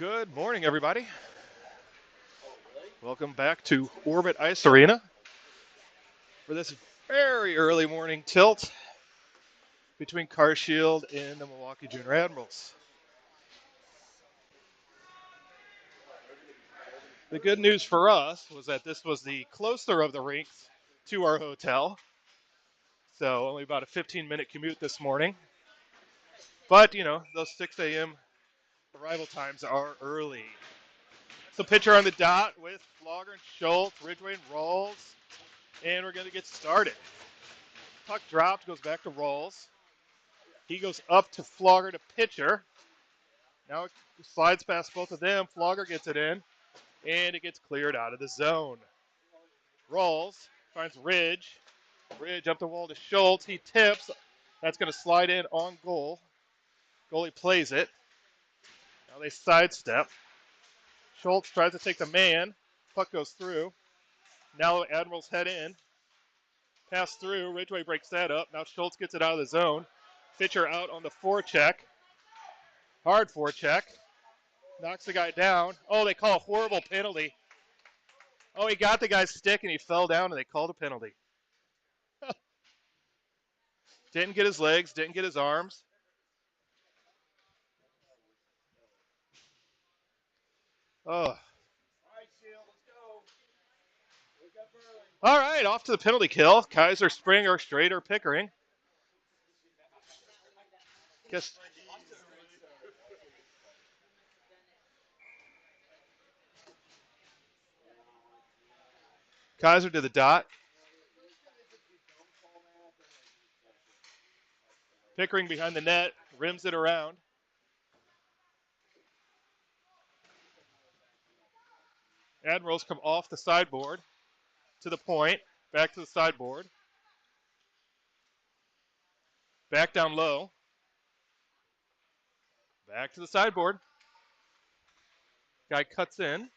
Good morning, everybody. Welcome back to Orbit Ice Arena for this very early morning tilt between Carshield and the Milwaukee Junior Admirals. The good news for us was that this was the closer of the rinks to our hotel, so only about a 15-minute commute this morning. But, those 6 a.m. arrival times are early. So pitcher on the dot with Flogger and Schultz, Ridgway and Rawls, and we're going to get started. Puck dropped, goes back to Rawls. He goes up to Flogger to pitcher. Now it slides past both of them. Flogger gets it in, and it gets cleared out of the zone. Rawls finds Ridge. Ridge up the wall to Schultz. He tips. That's going to slide in on goal. Goalie plays it. Now they sidestep. Schultz tries to take the man. Puck goes through. Now Admirals head in. Pass through. Ridgway breaks that up. Now Schultz gets it out of the zone. Pitcher out on the forecheck. Hard forecheck. Knocks the guy down. Oh, they call a horrible penalty. Oh, he got the guy's stick and he fell down and they called a penalty. Didn't get his legs, didn't get his arms. Oh. All right, off to the penalty kill. Kaiser, Springer, Strader, Pickering. Guess Kaiser to the dot. Pickering behind the net, rims it around. Admirals come off the sideboard to the point, back to the sideboard. Back down low. Back to the sideboard. Guy cuts in,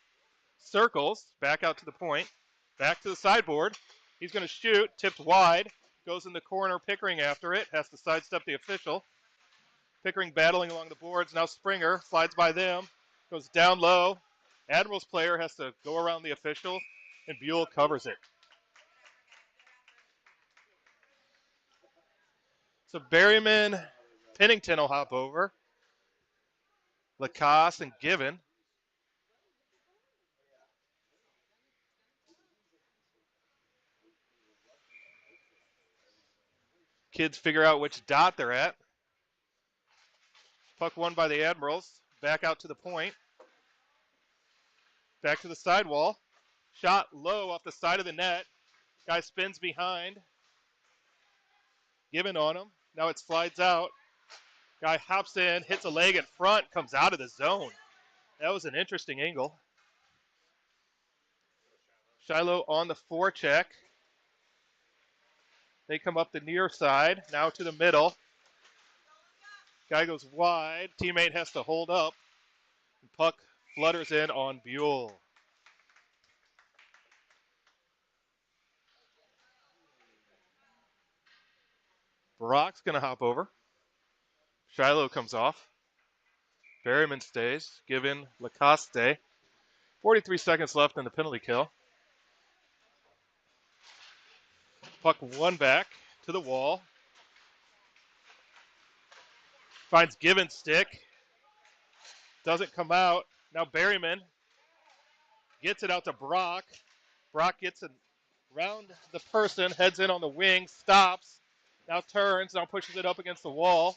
circles, back out to the point, back to the sideboard. He's going to shoot, tipped wide, goes in the corner. Pickering after it, has to sidestep the official. Pickering battling along the boards. Now Springer slides by them, goes down low. Admirals player has to go around the official, and Buell covers it. So Berryman, Pennington will hop over. Lacoste and Given. Kids figure out which dot they're at. Puck won by the Admirals. Back out to the point. Back to the sidewall. Shot low off the side of the net. Guy spins behind. Given on him. Now it slides out. Guy hops in, hits a leg in front, comes out of the zone. That was an interesting angle. Shiloh on the forecheck. They come up the near side, now to the middle. Guy goes wide. Teammate has to hold up. Puck flutters in on Buell. Brock's going to hop over. Shiloh comes off. Berryman stays. Given Lacoste. 43 seconds left in the penalty kill. Puck one back to the wall. Finds Given's stick. Doesn't come out. Now Berryman gets it out to Brock. Brock gets it around the person, heads in on the wing, stops. Now turns, now pushes it up against the wall.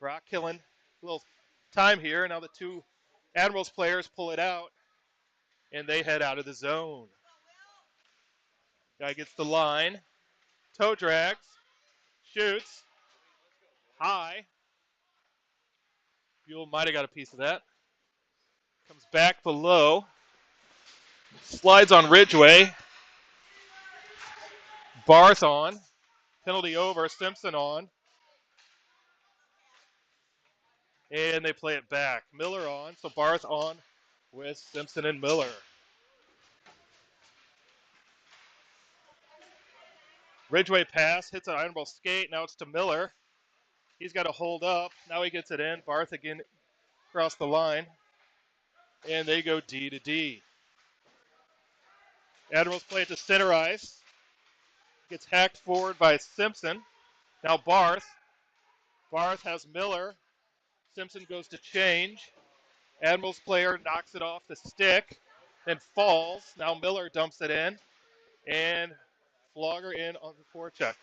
Brock killing a little time here. Now the two Admirals players pull it out, and they head out of the zone. Guy gets the line. Toe drags. Shoots. High. Buell might have got a piece of that. Comes back below. Slides on Ridgway. Barth on. Penalty over. Simpson on. And they play it back. Miller on. So Barth on with Simpson and Miller. Ridgway pass. Hits an Admiral skate. Now it's to Miller. He's got to hold up. Now he gets it in. Barth again across the line, and they go D to D. Admirals play it to center ice. Gets hacked forward by Simpson. Now Barth. Barth has Miller. Simpson goes to change. Admirals player knocks it off the stick, then falls. Now Miller dumps it in, and Flogger in on the forecheck.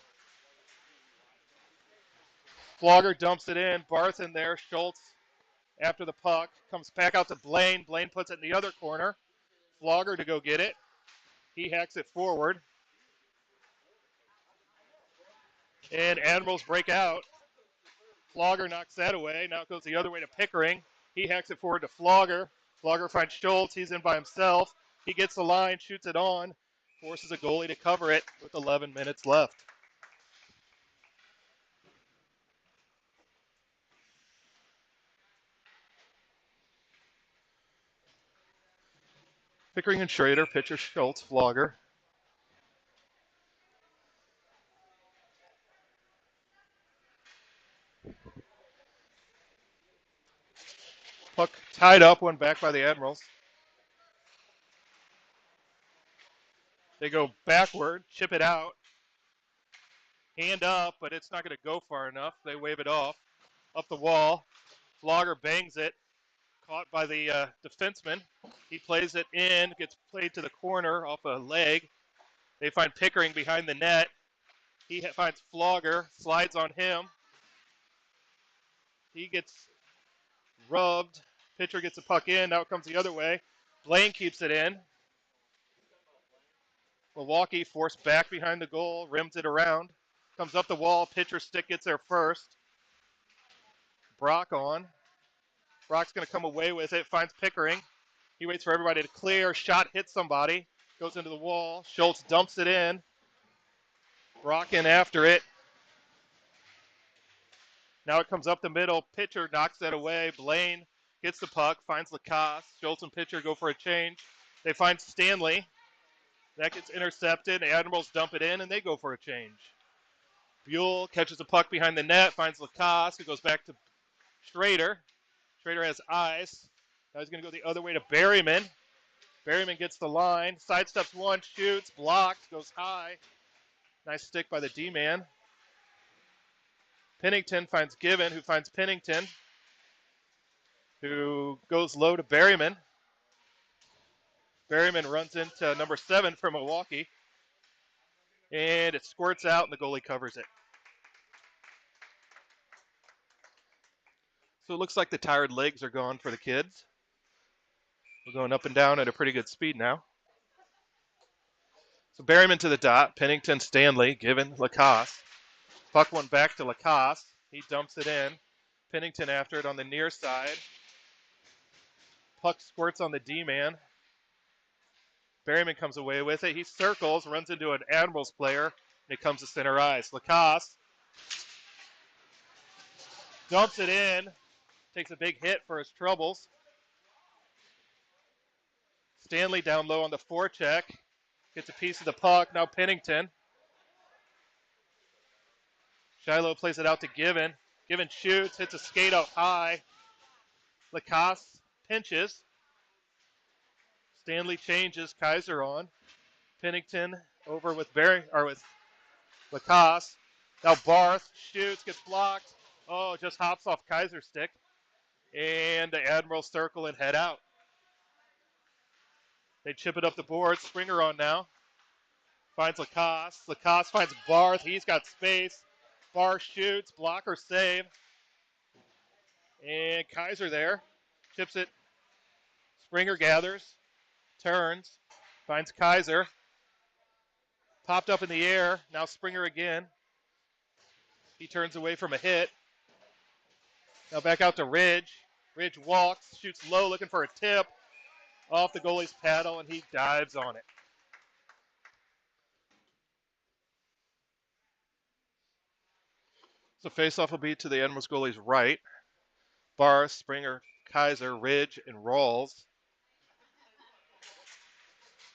Flogger dumps it in. Barth in there. Schultz after the puck. Comes back out to Blaine. Blaine puts it in the other corner. Flogger to go get it. He hacks it forward. And Admirals break out. Flogger knocks that away. Now it goes the other way to Pickering. He hacks it forward to Flogger. Flogger finds Schultz. He's in by himself. He gets the line, shoots it on, forces a goalie to cover it with 11 minutes left. Pickering and Schrader, pitcher Schultz, Flogger. Puck tied up, one back by the Admirals. They go backward, chip it out. Hand up, but it's not going to go far enough. They wave it off. Up the wall. Flogger bangs it. Caught by the defenseman. He plays it in, gets played to the corner off a leg. They find Pickering behind the net. He finds Flogger, slides on him. He gets rubbed. Pitcher gets the puck in. Now it comes the other way. Blaine keeps it in. Milwaukee forced back behind the goal, rims it around. Comes up the wall. Pitcher stick gets there first. Brock on. Brock's going to come away with it. Finds Pickering. He waits for everybody to clear. Shot hits somebody. Goes into the wall. Schultz dumps it in. Brock in after it. Now it comes up the middle. Pitcher knocks that away. Blaine gets the puck. Finds Lacoste. Schultz and Pitcher go for a change. They find Stanley. That gets intercepted. The Admirals dump it in, and they go for a change. Buell catches the puck behind the net. Finds Lacoste, who goes back to Schrader. Schrader has eyes. Now he's going to go the other way to Berryman. Berryman gets the line. Sidesteps one, shoots, blocked, goes high. Nice stick by the D-man. Pennington finds Given, who finds Pennington, who goes low to Berryman. Berryman runs into number 7 from Milwaukee. And it squirts out, and the goalie covers it. So it looks like the tired legs are gone for the kids. We're going up and down at a pretty good speed now. So Berryman to the dot. Pennington, Stanley, Given, Lacoste. Puck one back to Lacoste. He dumps it in. Pennington after it on the near side. Puck squirts on the D-man. Berryman comes away with it. He circles, runs into an Admirals player, and it comes to center ice. Lacoste dumps it in. Takes a big hit for his troubles. Stanley down low on the forecheck. Gets a piece of the puck. Now Pennington. Shiloh plays it out to Given. Given shoots, hits a skate up high. Lacoste pinches. Stanley changes. Kaiser on. Pennington over with Lacoste. Now Barth shoots, gets blocked. Oh, just hops off Kaiser's stick. And the Admirals circle and head out. They chip it up the board. Springer on now. Finds Lacoste. Lacoste finds Barth. He's got space. Barth shoots. Blocker save. And Kaiser there. Chips it. Springer gathers. Turns. Finds Kaiser. Popped up in the air. Now Springer again. He turns away from a hit. Now back out to Ridge. Ridge walks. Shoots low looking for a tip. Off the goalie's paddle, and he dives on it. So faceoff will be to the Admirals goalie's right. Barr, Springer, Kaiser, Ridge, and Rawls.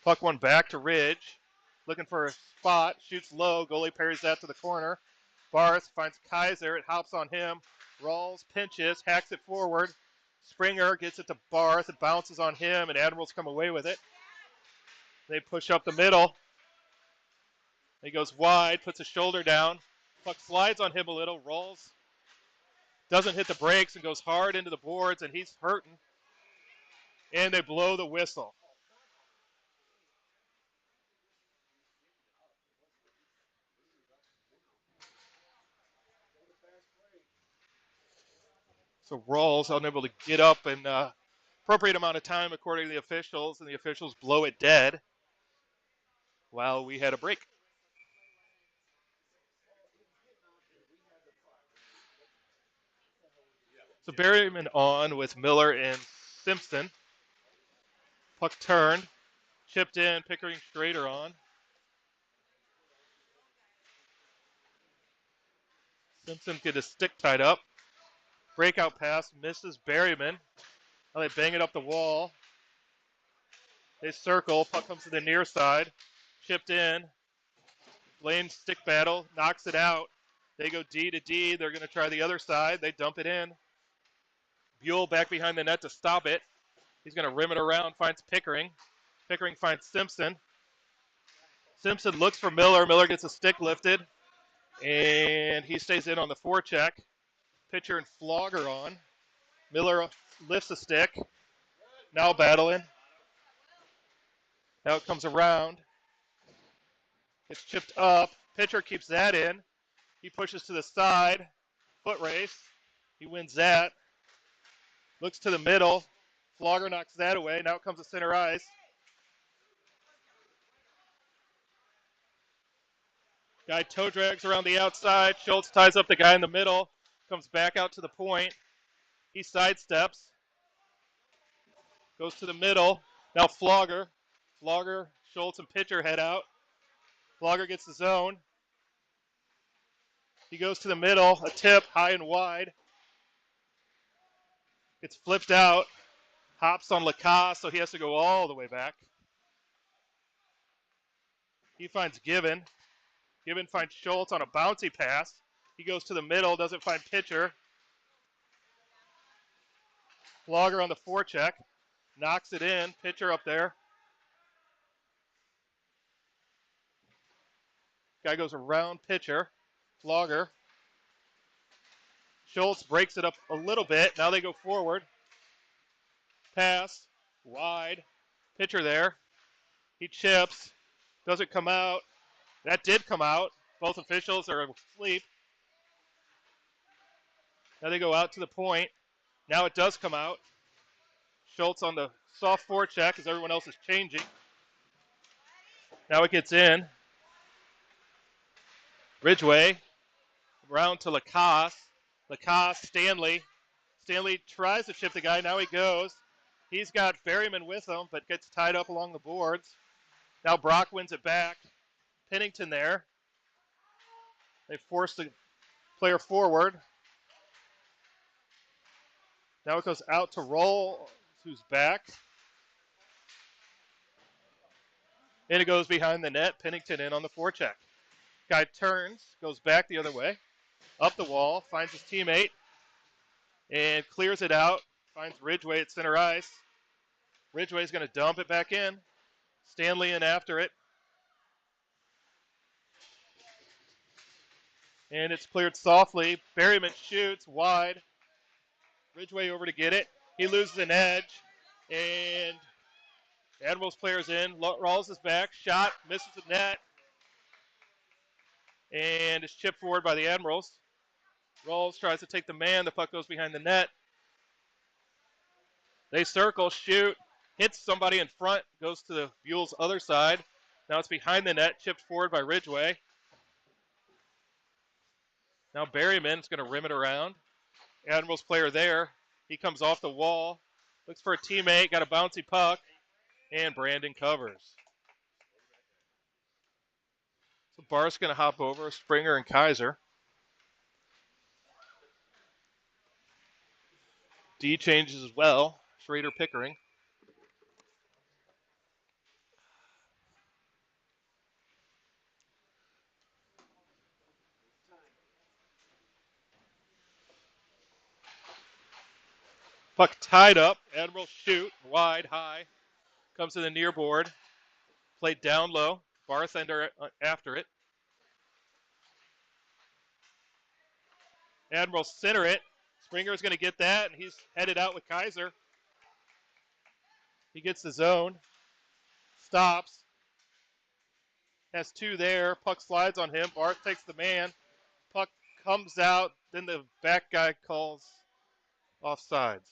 Puck one back to Ridge. Looking for a spot. Shoots low. Goalie parries that to the corner. Barth finds Kaiser. It hops on him. Rawls pinches. Hacks it forward. Springer gets it to Barth. It bounces on him, and Admirals come away with it. They push up the middle. He goes wide, puts his shoulder down. Puck slides on him a little, rolls. Doesn't hit the brakes and goes hard into the boards, and he's hurting. And they blow the whistle. So Rawls unable to get up in appropriate amount of time according to the officials, and the officials blow it dead while we had a break. So Berryman on with Miller and Simpson. Puck turned, chipped in, Pickering Strader on. Simpson get his stick tied up. Breakout pass misses Berryman. Now they bang it up the wall. They circle. Puck comes to the near side. Chipped in. Lane stick battle. Knocks it out. They go D to D. They're going to try the other side. They dump it in. Buell back behind the net to stop it. He's going to rim it around. Finds Pickering. Pickering finds Simpson. Simpson looks for Miller. Miller gets a stick lifted. And he stays in on the forecheck. Pitcher and Flogger on. Miller lifts a stick. Now battling. Now it comes around. It's chipped up. Pitcher keeps that in. He pushes to the side. Foot race. He wins that. Looks to the middle. Flogger knocks that away. Now it comes to center ice. Guy toe drags around the outside. Schultz ties up the guy in the middle. Comes back out to the point. He sidesteps. Goes to the middle. Now Flogger. Flogger, Schultz, and pitcher head out. Flogger gets the zone. He goes to the middle. A tip, high and wide. It's flipped out. Hops on Lacasse, so he has to go all the way back. He finds Gibbon. Gibbon finds Schultz on a bouncy pass. He goes to the middle, doesn't find pitcher. Flogger on the forecheck. Knocks it in. Pitcher up there. Guy goes around pitcher. Flogger. Schultz breaks it up a little bit. Now they go forward. Pass. Wide. Pitcher there. He chips. Doesn't come out. That did come out. Both officials are asleep. Now they go out to the point. Now it does come out. Schultz on the soft forecheck as everyone else is changing. Now it gets in. Ridgway. Round to Lacasse. Lacasse, Stanley. Stanley tries to chip the guy. Now he goes. He's got Berryman with him, but gets tied up along the boards. Now Brock wins it back. Pennington there. They force the player forward. Now it goes out to Roll, who's back. And it goes behind the net. Pennington in on the forecheck. Guy turns, goes back the other way. Up the wall, finds his teammate. And clears it out. Finds Ridgway at center ice. Ridgway's going to dump it back in. Stanley in after it. And it's cleared softly. Berryman shoots wide. Ridgway over to get it. He loses an edge. And Admirals player's in. Rawls is back. Shot. Misses the net. And it's chipped forward by the Admirals. Rawls tries to take the man. The puck goes behind the net. They circle, shoot, hits somebody in front, goes to the Buell's other side. Now it's behind the net, chipped forward by Ridgway. Now Berryman's going to rim it around. Admirals player there. He comes off the wall, looks for a teammate, got a bouncy puck, and Brandon covers. So Barth's going to hop over, Springer and Kaiser. D changes as well, Schrader Pickering. Puck tied up. Admirals shoot. Wide, high. Comes to the near board. Played down low. Bartender after it. Admirals center it. Springer's going to get that, and he's headed out with Kaiser. He gets the zone. Stops. Has two there. Puck slides on him. Barth takes the man. Puck comes out. Then the back guy calls offsides.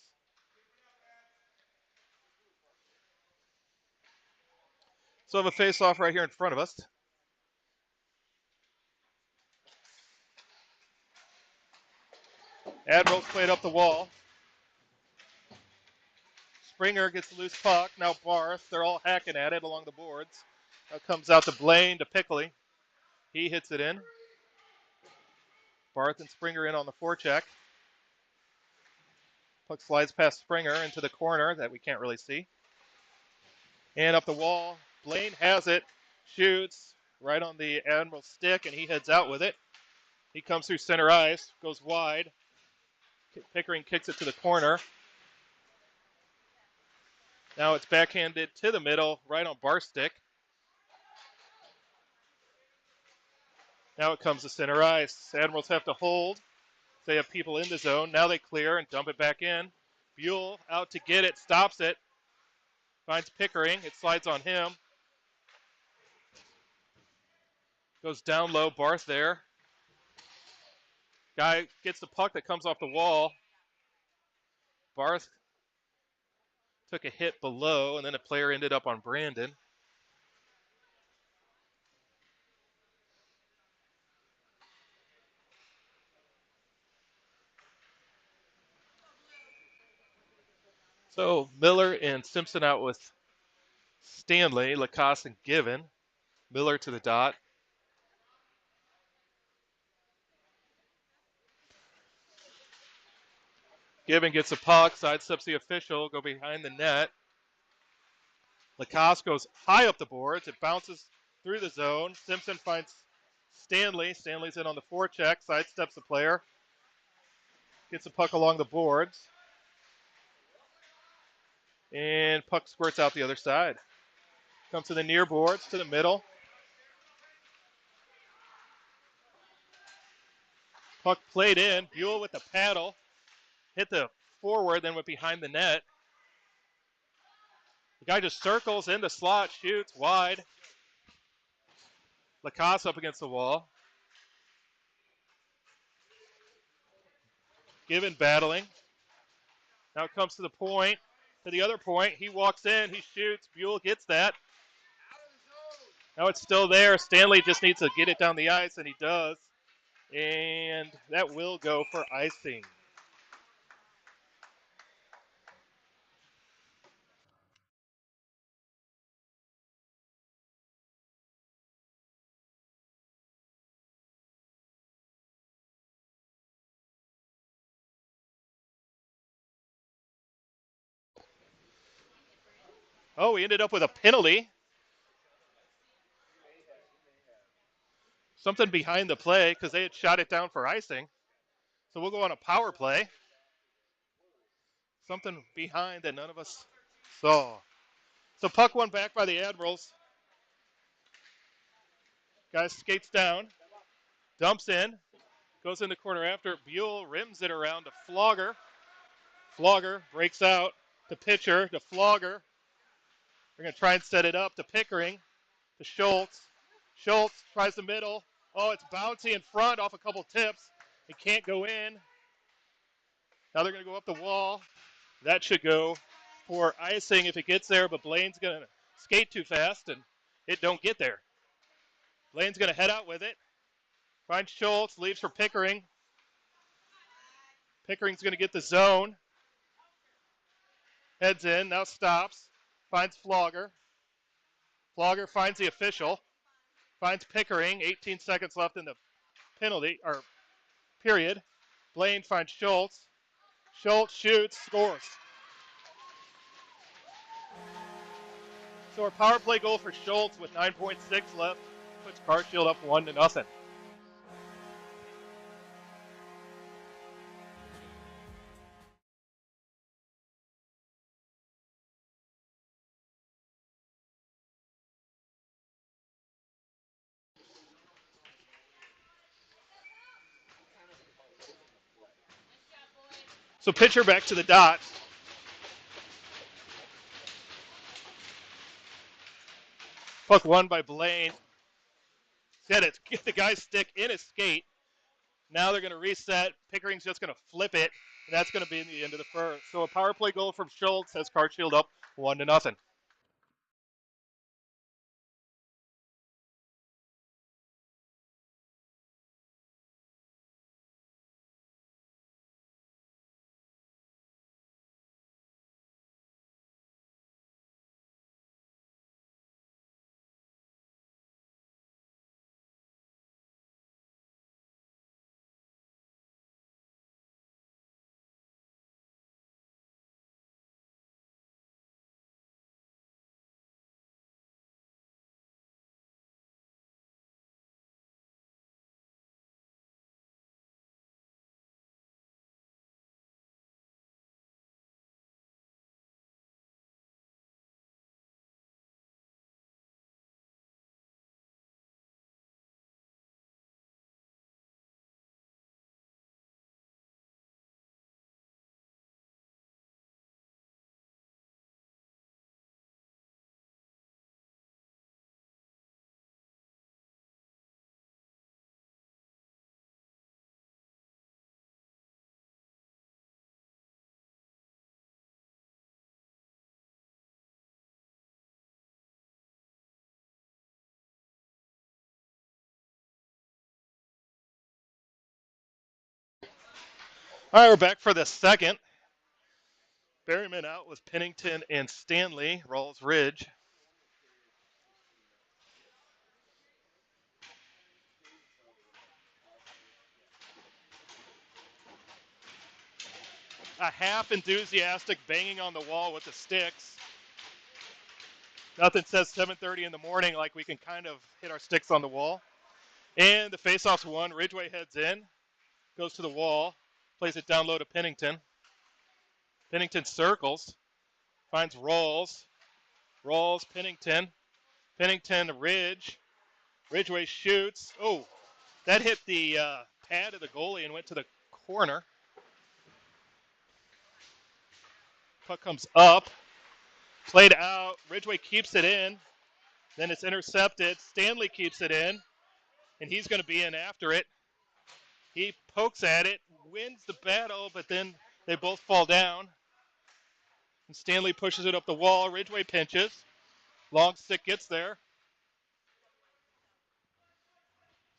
So we have a face-off right here in front of us. Admirals played up the wall. Springer gets a loose puck. Now Barth. They're all hacking at it along the boards. Now comes out to Blaine to Pickley. He hits it in. Barth and Springer in on the forecheck. Puck slides past Springer into the corner that we can't really see. And up the wall. Blaine has it. Shoots right on the Admiral stick, and he heads out with it. He comes through center ice. Goes wide. Pickering kicks it to the corner. Now it's backhanded to the middle, right on Barth's stick. Now it comes to center ice. Admirals have to hold. They have people in the zone. Now they clear and dump it back in. Buell out to get it, stops it. Finds Pickering. It slides on him. Goes down low. Barth there. Guy gets the puck that comes off the wall. Barth took a hit below, and then a player ended up on Brandon. So Miller and Simpson out with Stanley, Lacoste, and Given. Miller to the dot. Given gets a puck, sidesteps the official, go behind the net. Lacoste goes high up the boards. It bounces through the zone. Simpson finds Stanley. Stanley's in on the forecheck, sidesteps the player. Gets the puck along the boards. And puck squirts out the other side. Comes to the near boards, to the middle. Puck played in. Buell with the paddle. Hit the forward, then went behind the net. The guy just circles in the slot, shoots wide. Lacoste up against the wall. Given battling. Now it comes to the point, to the other point. He walks in, he shoots. Buell gets that. Now it's still there. Stanley just needs to get it down the ice, and he does. And that will go for icing. Oh, we ended up with a penalty. Something behind the play because they had shot it down for icing. So we'll go on a power play. Something behind that none of us saw. So puck one back by the Admirals. Guy skates down, dumps in, goes in the corner after. Buell rims it around to Flogger. Flogger breaks out to pitcher to Flogger. They're going to try and set it up to Pickering, to Schultz. Schultz tries the middle. Oh, it's bouncy in front off a couple tips. It can't go in. Now they're going to go up the wall. That should go for icing if it gets there, but Blaine's going to skate too fast, and it don't get there. Blaine's going to head out with it. Finds Schultz, leaves for Pickering. Pickering's going to get the zone. Heads in, now stops. Finds Flogger. Flogger finds the official. Finds Pickering. 18 seconds left in the penalty, or period. Blaine finds Schultz. Schultz shoots, scores. So our power play goal for Schultz with 9.6 left puts Carshield up 1-0. So pitcher back to the dot. Puck won by Blaine. Get it. Get the guy's stick in his skate. Now they're going to reset. Pickering's just going to flip it, and that's going to be the end of the first. So a power play goal from Schultz has Cartshield up 1-0. All right, we're back for the second. Berryman out with Pennington and Stanley. Rawls Ridge. A half enthusiastic banging on the wall with the sticks. Nothing says 7:30 in the morning like we can kind of hit our sticks on the wall. And the faceoff's won. Ridgeway heads in, goes to the wall, plays it down low to Pennington. Pennington circles, finds Rawls. Rawls, Pennington. Pennington, Ridge. Ridgeway shoots. Oh, that hit the pad of the goalie and went to the corner. Puck comes up. Played out. Ridgeway keeps it in. Then it's intercepted. Stanley keeps it in. And he's going to be in after it. He pokes at it, wins the battle, but then they both fall down. And Stanley pushes it up the wall. Ridgeway pinches. Long stick gets there.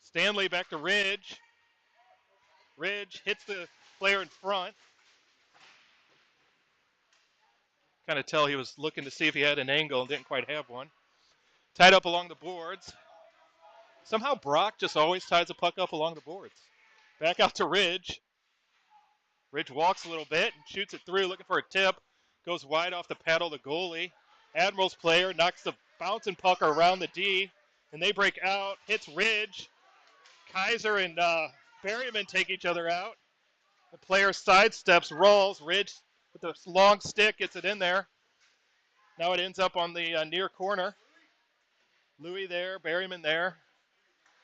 Stanley back to Ridge. Ridge hits the player in front. Kind of tell he was looking to see if he had an angle and didn't quite have one. Tied up along the boards. Somehow Brock just always ties the puck up along the boards. Back out to Ridge. Ridge walks a little bit and shoots it through, looking for a tip. Goes wide off the paddle, the goalie. Admirals player knocks the bouncing puck around the D, and they break out. Hits Ridge. Kaiser and Berryman take each other out. The player sidesteps, rolls. Ridge with the long stick gets it in there. Now it ends up on the near corner. Louis there, Berryman there.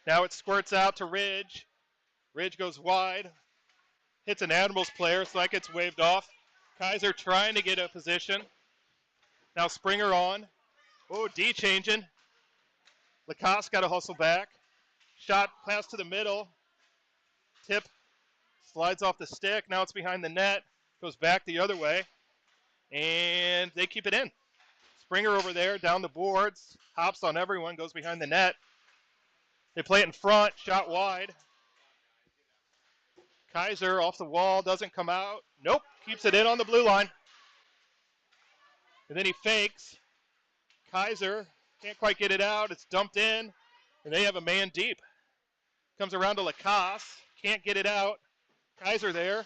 Now it squirts out to Ridge. Ridge goes wide. Hits an Admirals player, so that gets waved off. Kaiser trying to get a position. Now Springer on. Oh, D changing. Lacoste got to hustle back. Shot pass to the middle. Tip slides off the stick. Now it's behind the net. Goes back the other way. And they keep it in. Springer over there down the boards. Hops on everyone. Goes behind the net. They play it in front. Shot wide. Kaiser off the wall. Doesn't come out. Nope. Keeps it in on the blue line. And then he fakes. Kaiser can't quite get it out. It's dumped in. And they have a man deep. Comes around to Lacoste. Can't get it out. Kaiser there.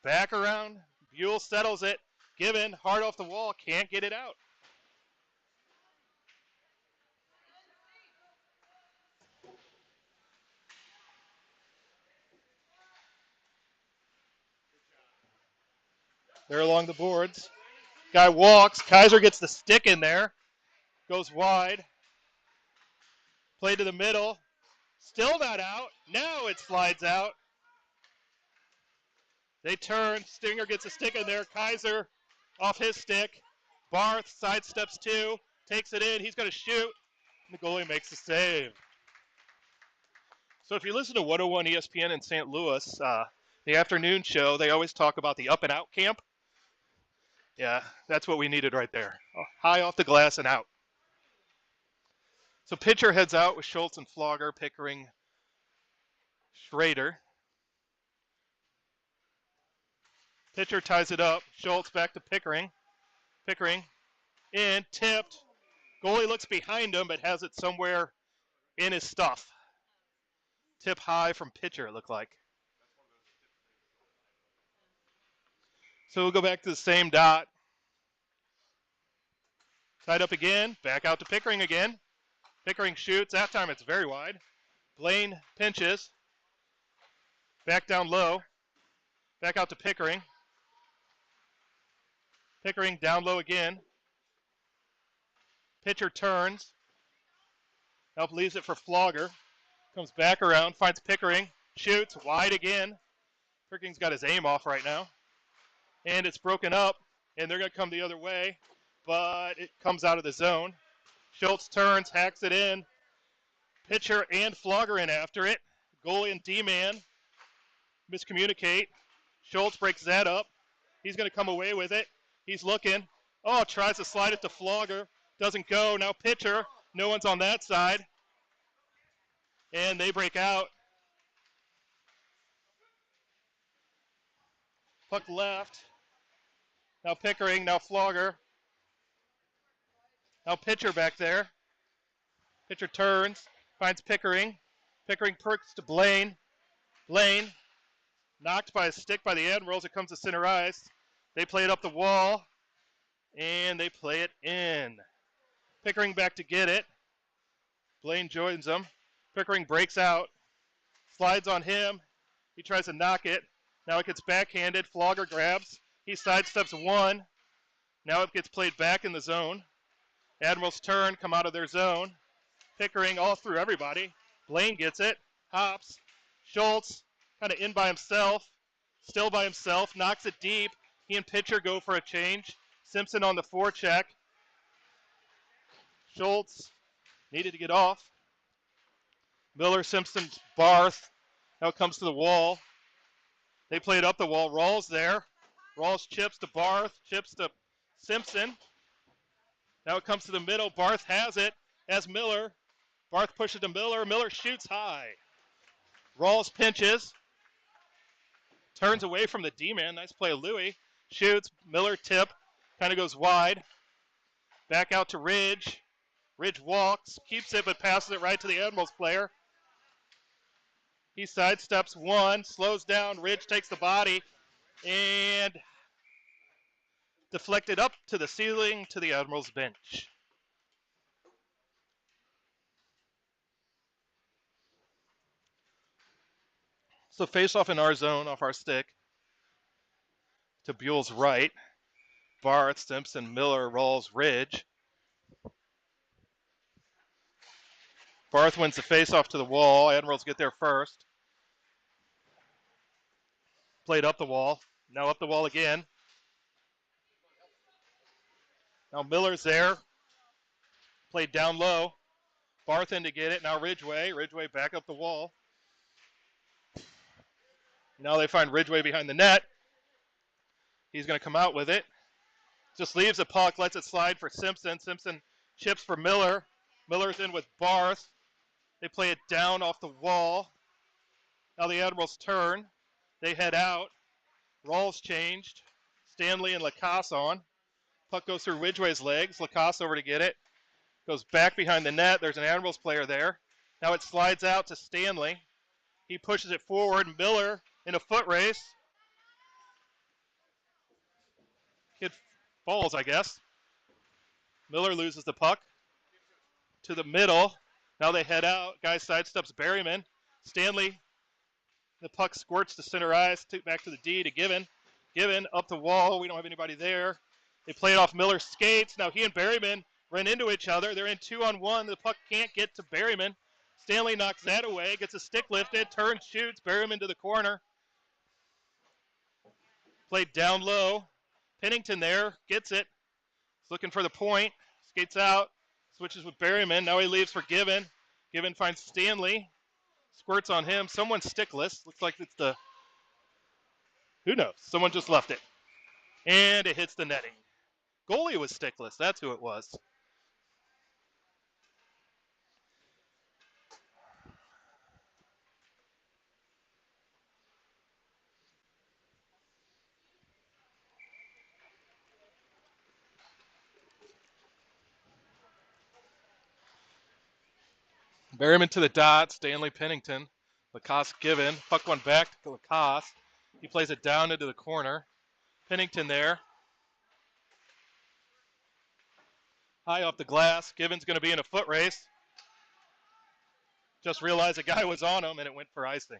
Back around. Buell settles it. Given. Hard off the wall. Can't get it out. They're along the boards. Guy walks. Kaiser gets the stick in there. Goes wide. Play to the middle. Still not out. Now it slides out. They turn. Stinger gets a stick in there. Kaiser off his stick. Barth sidesteps 2. Takes it in. He's going to shoot. And the goalie makes the save. So if you listen to 101 ESPN in St. Louis, the afternoon show, they always talk about the up and out camp. Yeah, that's what we needed right there. High off the glass and out. So pitcher heads out with Schultz and Flogger, Pickering, Schrader. Pitcher ties it up. Schultz back to Pickering. Pickering in, tipped. Goalie looks behind him, but has it somewhere in his stuff. Tip high from pitcher, it looked like. So we'll go back to the same dot. Tied up again. Back out to Pickering again. Pickering shoots. That time it's very wide. Blaine pinches. Back down low. Back out to Pickering. Pickering down low again. Pitcher turns. Help leaves it for Flogger. Comes back around, finds Pickering. Shoots wide again. Pickering's got his aim off right now. And it's broken up, and they're going to come the other way, but it comes out of the zone. Schultz turns, hacks it in. Pitcher and Flogger in after it. Goalie and D-man miscommunicate. Schultz breaks that up. He's going to come away with it. He's looking. Oh, tries to slide it to Flogger. Doesn't go. Now pitcher. No one's on that side. And they break out. Puck left. Now Pickering. Now Flogger. Now pitcher back there. Pitcher turns. Finds Pickering. Pickering perks to Blaine. Blaine. Knocked by a stick by the Admirals. It comes to center ice. They play it up the wall. And they play it in. Pickering back to get it. Blaine joins them. Pickering breaks out. Slides on him. He tries to knock it. Now it gets backhanded. Flogger grabs. He sidesteps 1. Now it gets played back in the zone. Admirals turn, come out of their zone. Pickering all through everybody. Blaine gets it. Hops. Schultz kind of in by himself. Still by himself. Knocks it deep. He and pitcher go for a change. Simpson on the forecheck. Schultz needed to get off. Miller, Simpson, Barth. Now it comes to the wall. They play it up the wall. Rawls there. Rawls chips to Barth. Chips to Simpson. Now it comes to the middle. Barth has it. As Miller. Barth pushes to Miller. Miller shoots high. Rawls pinches. Turns away from the D-man. Nice play of Louis. Shoots. Miller tip. Kind of goes wide. Back out to Ridge. Ridge walks. Keeps it but passes it right to the Admirals player. He sidesteps 1. Slows down. Ridge takes the body. And deflected up to the ceiling to the Admirals bench. So face off in our zone, off our stick. To Buell's right. Barth, Simpson, Miller, Rawls, Ridge. Barth wins the face-off to the wall. Admirals get there first. Played up the wall. Now up the wall again. Now Miller's there. Played down low. Barth in to get it. Now Ridgway. Ridgway back up the wall. Now they find Ridgway behind the net. He's going to come out with it. Just leaves the puck. Lets it slide for Simpson. Simpson chips for Miller. Miller's in with Barth. They play it down off the wall. Now the Admirals turn. They head out. Rawls changed. Stanley and Lacasse on. Puck goes through Ridgway's legs. Lacasse over to get it. Goes back behind the net. There's an Admirals player there. Now it slides out to Stanley. He pushes it forward. Miller in a foot race. Kid falls, I guess. Miller loses the puck to the middle. Now they head out. Guy sidesteps Berryman. Stanley, the puck squirts to center ice. Back to the D to Given. Given up the wall. We don't have anybody there. They play it off Miller's skates. Now he and Berryman run into each other. They're in 2-on-1. The puck can't get to Berryman. Stanley knocks that away. Gets a stick lifted. Turns, shoots. Berryman to the corner. Played down low. Pennington there, gets it. He's looking for the point. Skates out. Switches with Berryman. Now he leaves for Given. Given finds Stanley. Squirts on him. Someone's stickless. Looks like it's the... Who knows? Someone just left it. And it hits the netting. Goalie was stickless. That's who it was. Berryman to the dot. Stanley Pennington. Lacoste Given. Puck one back to Lacoste. He plays it down into the corner. Pennington there. High off the glass. Given's going to be in a foot race. Just realized a guy was on him, and it went for icing.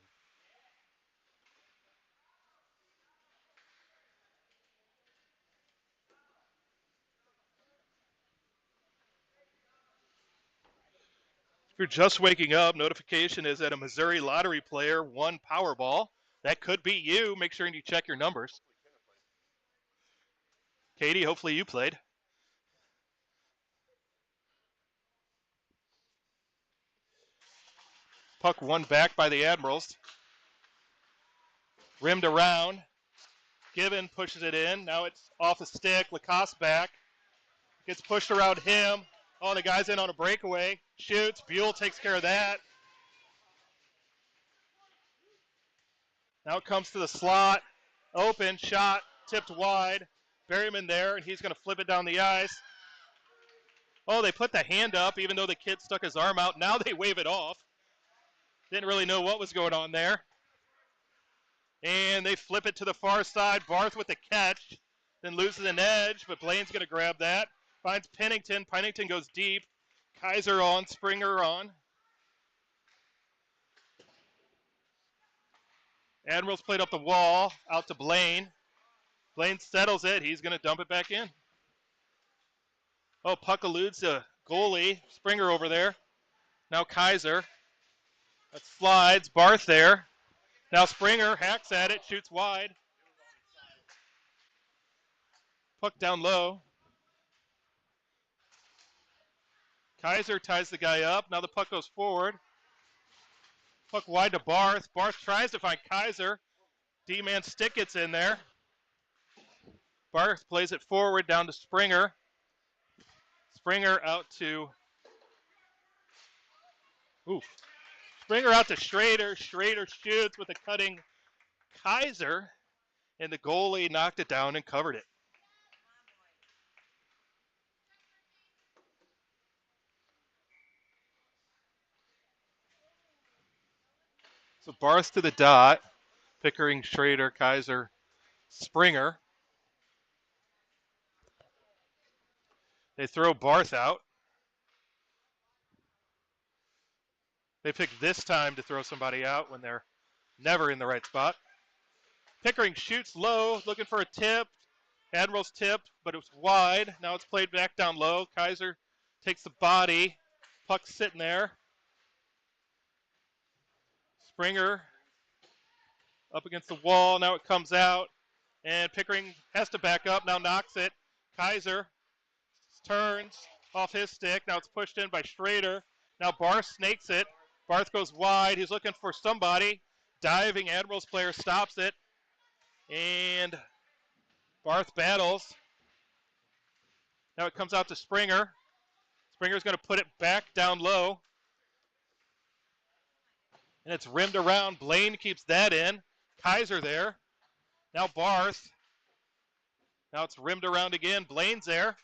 If you're just waking up, notification is that a Missouri lottery player won Powerball. That could be you. Make sure you check your numbers. Katie, hopefully you played. Puck won back by the Admirals. Rimmed around. Given pushes it in. Now it's off the stick. Lacoste back. Gets pushed around him. Oh, the guy's in on a breakaway. Shoots. Buell takes care of that. Now it comes to the slot. Open. Shot. Tipped wide. Berryman there, and he's going to flip it down the ice. Oh, they put the hand up, even though the kid stuck his arm out. Now they wave it off. Didn't really know what was going on there. And they flip it to the far side. Barth with the catch. Then loses an edge, but Blaine's going to grab that. Finds Pennington. Pennington goes deep. Kaiser on. Springer on. Admirals played up the wall. Out to Blaine. Blaine settles it. He's going to dump it back in. Oh, puck eludes the goalie. Springer over there. Now Kaiser. That slides. Barth there. Now Springer hacks at it. Shoots wide. Puck down low. Kaiser ties the guy up. Now the puck goes forward. Puck wide to Barth. Barth tries to find Kaiser. D-man stick gets in there. Barth plays it forward down to Springer. Springer out to... Oof. Springer out to Schrader. Schrader shoots with a cutting Kaiser. And the goalie knocked it down and covered it. So Barth to the dot. Pickering, Schrader, Kaiser, Springer. They throw Barth out. They pick this time to throw somebody out when they're never in the right spot. Pickering shoots low, looking for a tip. Admirals tipped, but it was wide. Now it's played back down low. Kaiser takes the body. Puck's sitting there. Springer up against the wall. Now it comes out. And Pickering has to back up. Now knocks it. Kaiser turns off his stick. Now it's pushed in by Schrader. Now Barth snakes it. Barth goes wide. He's looking for somebody. Diving Admirals player stops it. And Barth battles. Now it comes out to Springer. Springer's going to put it back down low. And it's rimmed around. Blaine keeps that in. Kaiser there. Now Barth. Now it's rimmed around again. Blaine's there.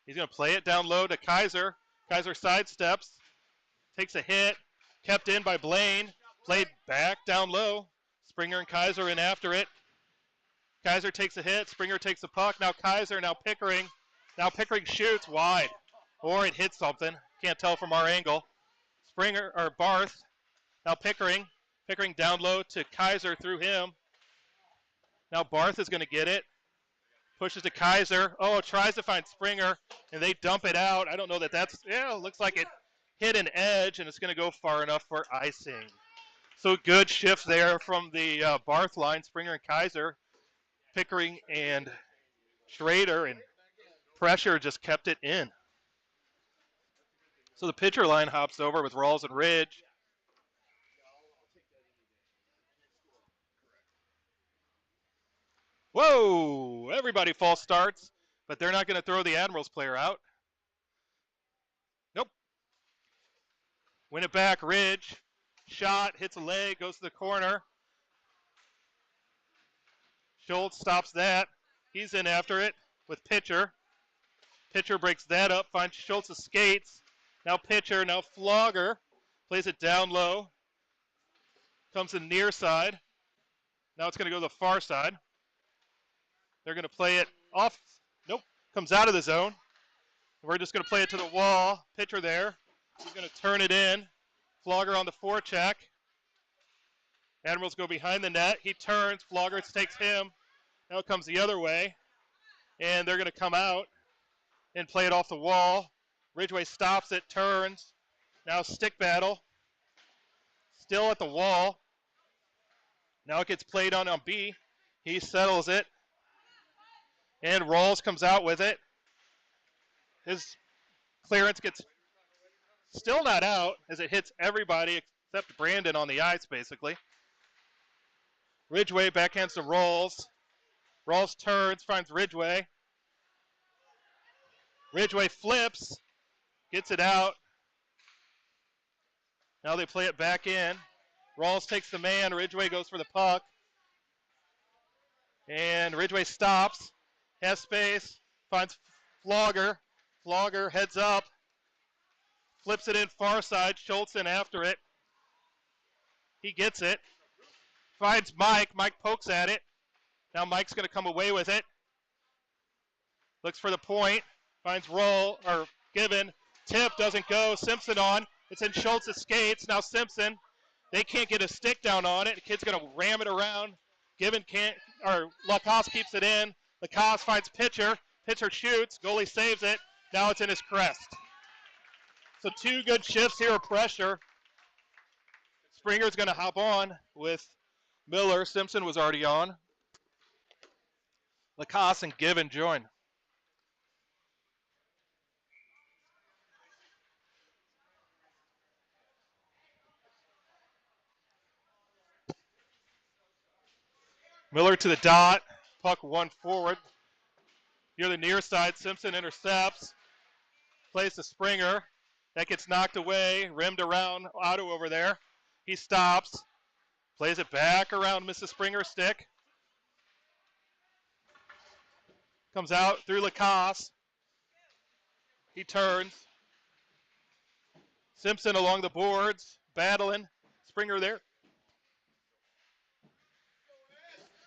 He's going to play it down low to Kaiser. Kaiser sidesteps. Takes a hit. Kept in by Blaine. Played back down low. Springer and Kaiser in after it. Kaiser takes a hit. Springer takes the puck. Now Kaiser. Now Pickering. Now Pickering shoots wide. Or it hits something. Can't tell from our angle. Springer or Barth. Now Pickering. Pickering down low to Kaiser through him. Now Barth is going to get it. Pushes to Kaiser. Oh, tries to find Springer. And they dump it out. I don't know that that's... Yeah, it looks like it hit an edge. And it's going to go far enough for icing. So good shift there from the Barth line. Springer and Kaiser. Pickering and Schrader, and pressure just kept it in. So the pitcher line hops over with Rawls and Ridge. Whoa! Everybody false starts, but they're not going to throw the Admirals player out. Nope. Win it back, Ridge. Shot, hits a leg, goes to the corner. Schultz stops that. He's in after it with pitcher. Pitcher breaks that up, finds Schultz's skates. Now pitcher, now Flogger. Plays it down low. Comes in near side. Now it's going to go to the far side. They're going to play it off. Nope. Comes out of the zone. We're just going to play it to the wall. Pitcher there. He's going to turn it in. Flogger on the forecheck. Admirals go behind the net. He turns. Flogger takes him. Now it comes the other way. And they're going to come out and play it off the wall. Ridgway stops it, turns. Now stick battle. Still at the wall. Now it gets played on B. He settles it. And Rawls comes out with it. His clearance gets still not out as it hits everybody except Brandon on the ice, basically. Ridgway backhands to Rawls. Rawls turns, finds Ridgway. Ridgway flips, gets it out. Now they play it back in. Rawls takes the man. Ridgway goes for the puck. And Ridgway stops, has space, finds Flogger. Flogger heads up, flips it in far side. Schultz in after it. He gets it. Finds Mike. Mike pokes at it. Now Mike's going to come away with it. Looks for the point. Finds Given. Tip doesn't go. Simpson on. It's in Schultz's skates. Now Simpson. They can't get a stick down on it. The kid's going to ram it around. Given can't, or Lacoste keeps it in. Lacoste finds pitcher. Pitcher shoots. Goalie saves it. Now it's in his crest. So two good shifts here of pressure. Springer's going to hop on with Miller. Simpson was already on. Lacoste and Given join. Miller to the dot. Puck one forward. Near the near side, Simpson intercepts. Plays to Springer. That gets knocked away. Rimmed around Otto over there. He stops. Plays it back around Mrs. Springer's stick. Comes out through Lacoste. He turns. Simpson along the boards. Battling. Springer there.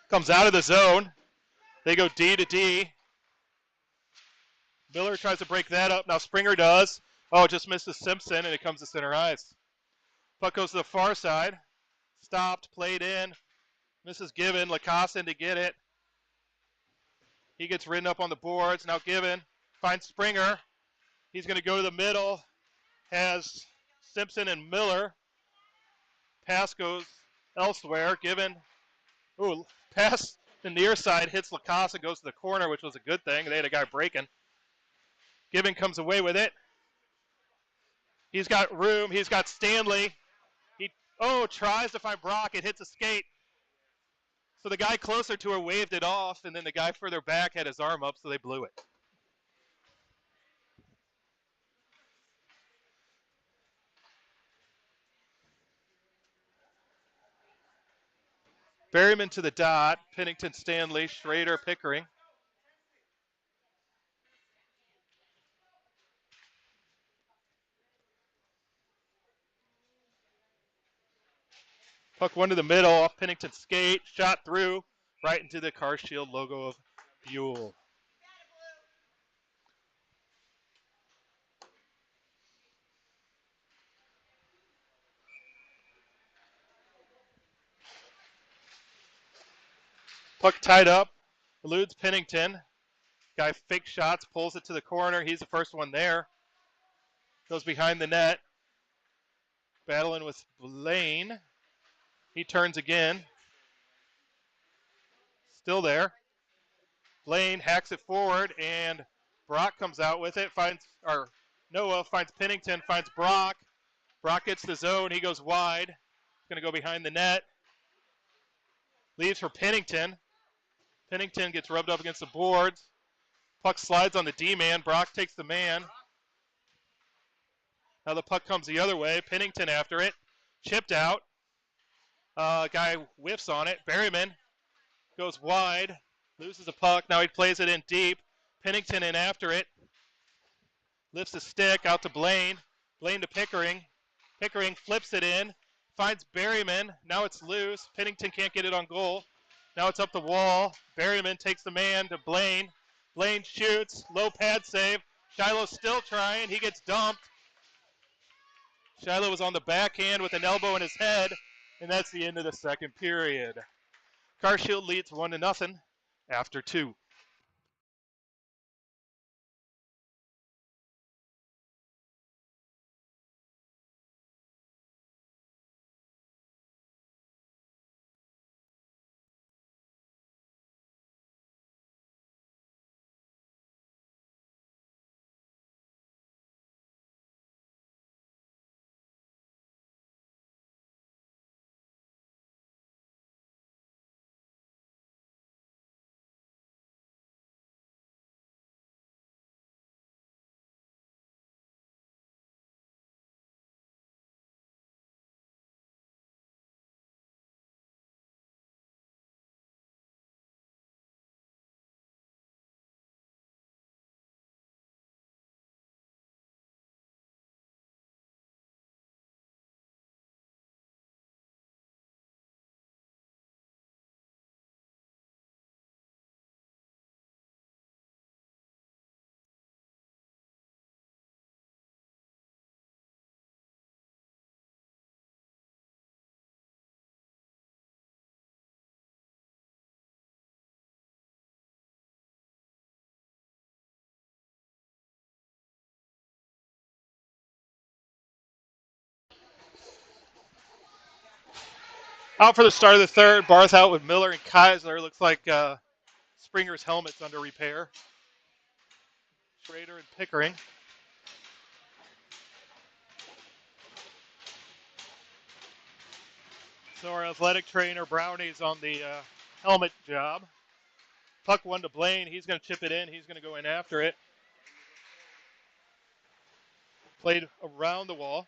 Comes out of the zone. They go D to D. Miller tries to break that up. Now Springer does. Oh, just misses Simpson, and it comes to center ice. Puck goes to the far side. Stopped, played in. Misses Given. Lacoste in to get it. He gets ridden up on the boards. Now Given finds Springer. He's going to go to the middle. Has Simpson and Miller. Pass goes elsewhere. Given. Ooh, pass the near side hits Lacoste and goes to the corner, which was a good thing. They had a guy breaking. Given comes away with it. He's got room. He's got Stanley. He tries to find Brock. It hits a skate. So the guy closer to her waved it off, and then the guy further back had his arm up, so they blew it. Berryman to the dot. Pennington, Stanley, Schrader, Pickering. Puck one to the middle, off Pennington's skate, shot through, right into the Car Shield logo of Buell. Puck tied up, eludes Pennington. Guy fake shots, pulls it to the corner. He's the first one there. Goes behind the net. Battling with Blaine. He turns again. Still there. Blaine hacks it forward, and Brock comes out with it. Noah finds Pennington, finds Brock. Brock gets the zone. He goes wide. He's going to go behind the net. Leaves for Pennington. Pennington gets rubbed up against the boards. Puck slides on the D-man. Brock takes the man. Now the puck comes the other way. Pennington after it. Chipped out. Guy whiffs on it. Berryman goes wide. Loses the puck. Now he plays it in deep. Pennington in after it. Lifts the stick out to Blaine. Blaine to Pickering. Pickering flips it in. Finds Berryman. Now it's loose. Pennington can't get it on goal. Now it's up the wall. Berryman takes the man to Blaine. Blaine shoots. Low pad save. Shiloh's still trying. He gets dumped. Shiloh was on the backhand with an elbow in his head, and that's the end of the second period. Carshield leads 1-0 after 2. Out for the start of the third. Barth out with Miller and Kaiser. Looks like Springer's helmet's under repair. Schrader and Pickering. So our athletic trainer, Brownie's on the helmet job. Puck one to Blaine. He's going to chip it in. He's going to go in after it. Played around the wall.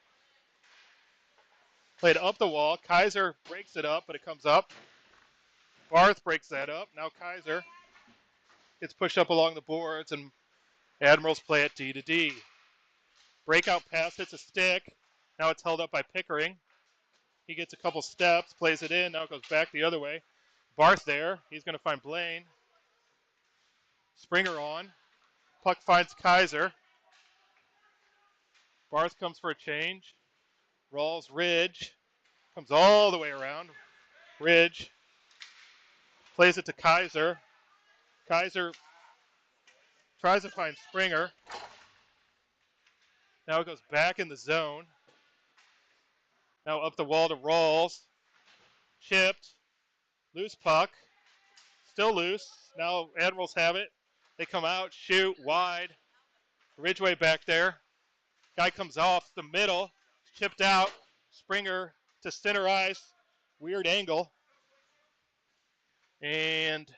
Played up the wall. Kaiser breaks it up, but it comes up. Barth breaks that up. Now Kaiser gets pushed up along the boards, and Admirals play it D to D. Breakout pass hits a stick. Now it's held up by Pickering. He gets a couple steps, plays it in. Now it goes back the other way. Barth there. He's going to find Blaine. Springer on. Puck finds Kaiser. Barth comes for a change. Rawls Ridge. Comes all the way around. Ridge. Plays it to Kaiser. Kaiser tries to find Springer. Now it goes back in the zone. Now up the wall to Rawls. Chipped. Loose puck. Still loose. Now Admirals have it. They come out, shoot, wide. Ridgeway back there. Guy comes off the middle. Chipped out. Springer to center ice. Weird angle. And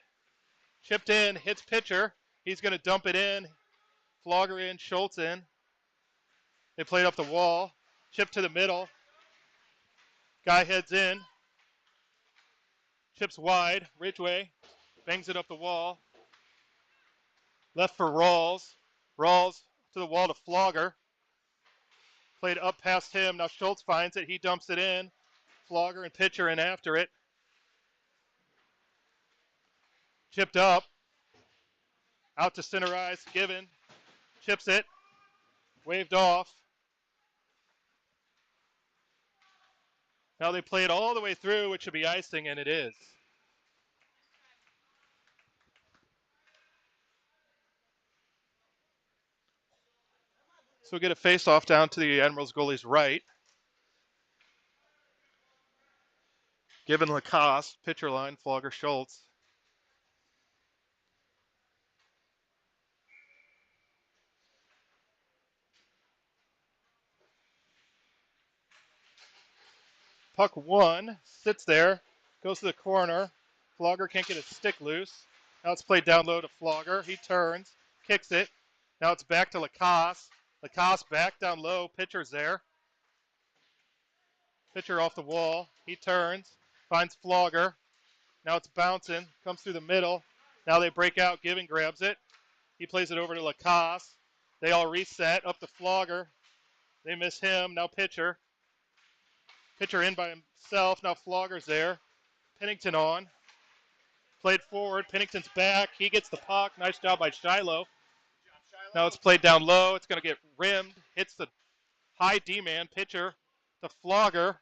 chipped in. Hits pitcher. He's going to dump it in. Flogger in. Schultz in. They played up the wall. Chip to the middle. Guy heads in. Chips wide. Ridgeway. Bangs it up the wall. Left for Rawls. Rawls to the wall to Flogger. Played up past him. Now Schultz finds it. He dumps it in. Flogger and pitcher in after it. Chipped up. Out to center ice. Given. Chips it. Waved off. Now they play it all the way through, which should be icing, and it is. So we get a face-off down to the Admirals goalie's right. Given Lacoste, pitcher line, Flogger, Schultz. Puck 1 sits there, goes to the corner. Flogger can't get his stick loose. Now it's played down low to Flogger. He turns, kicks it. Now it's back to Lacoste. Lacoste back down low. Pitcher's there. Pitcher off the wall. He turns, finds Flogger. Now it's bouncing, comes through the middle. Now they break out. Given grabs it. He plays it over to Lacoste. They all reset up to Flogger. They miss him. Now pitcher. Pitcher in by himself. Now Flogger's there. Pennington on. Played forward. Pennington's back. He gets the puck. Nice job by Shiloh. Now it's played down low. It's going to get rimmed. Hits the high D-man. Pitcher to Flogger.